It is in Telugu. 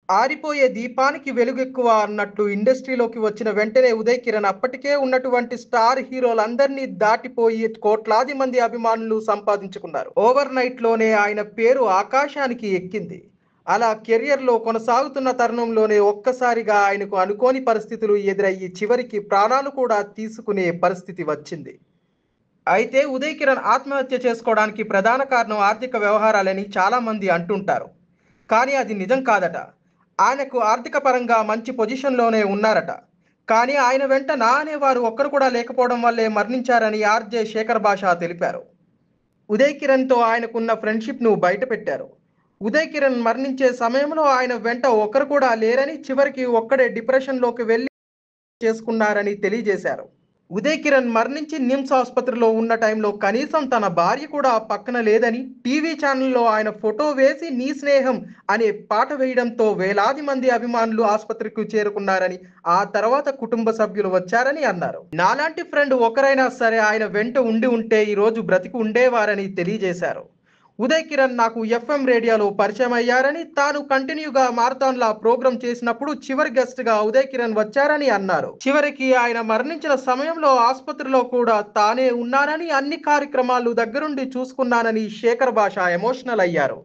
ఆరిపోయే దీపానికి వెలుగెక్కువ అన్నట్లు ఇండస్ట్రీలోకి వచ్చిన వెంటనే ఉదయ్ కిరణ్ అప్పటికే ఉన్నటువంటి స్టార్ హీరోలందరినీ దాటిపోయి కోట్లాది మంది అభిమానులు సంపాదించుకున్నారు. ఓవర్ నైట్ లోనే ఆయన పేరు ఆకాశానికి ఎక్కింది. అలా కెరియర్లో కొనసాగుతున్న తరుణంలోనే ఒక్కసారిగా ఆయనకు అనుకోని పరిస్థితులు ఎదురయ్యి చివరికి ప్రాణాలు కూడా తీసుకునే పరిస్థితి వచ్చింది. అయితే ఉదయ్ కిరణ్ ఆత్మహత్య చేసుకోవడానికి ప్రధాన కారణం ఆర్థిక వ్యవహారాలని చాలా మంది అంటుంటారు. కానీ అది నిజం కాదట. ఆయనకు ఆర్థిక పరంగా మంచి పొజిషన్‌లోనే ఉన్నారట. కానీ ఆయన వెంట నా అనేవారు ఒక్కరు కూడా లేకపోవడం వల్లే మరణించారని ఆర్‌జే శేఖర్ భాష తెలిపారు. ఉదయ్ కిరణ్‌తో ఆయనకున్న ఫ్రెండ్‌షిప్‌ను బయటపెట్టారు. ఉదయ్ కిరణ్ మరణించే సమయంలో ఆయన వెంట ఒకరు కూడా లేరని, చివరికి ఒక్కడే డిప్రెషన్‌లోకి వెళ్లి చేసుకున్నారని తెలియజేశారు. ఉదయ్ కిరణ్ మరణించి నిమ్స్ ఆసుపత్రిలో ఉన్న టైంలో కనీసం తన భార్య కూడా పక్కన లేదని టీవీ ఛానల్లో ఆయన ఫోటో వేసి నీ స్నేహం అనే పాట వేయడంతో వేలాది మంది అభిమానులు ఆసుపత్రికి చేరుకున్నారని, ఆ తర్వాత కుటుంబ సభ్యులు వచ్చారని అన్నారు. నాలాంటి ఫ్రెండ్ ఒకరైనా సరే ఆయన వెంట ఉండి ఉంటే ఈరోజు బ్రతికి ఉండేవారని తెలియజేశారు. ఉదయ్ కిరణ్ నాకు ఎఫ్ఎం రేడియోలో పరిచయం అయ్యారని, తాను కంటిన్యూగా మారథాన్‌లా ప్రోగ్రామ్ చేసినప్పుడు చివరి గెస్ట్‌గా ఉదయ్ కిరణ్ వచ్చారని అన్నారు. చివరికి ఆయన మరణించిన సమయంలో ఆసుపత్రిలో కూడా తానే ఉన్నానని, అన్ని కార్యక్రమాలు దగ్గరుండి చూసుకున్నానని శేఖర్ భాష ఎమోషనల్ అయ్యారు.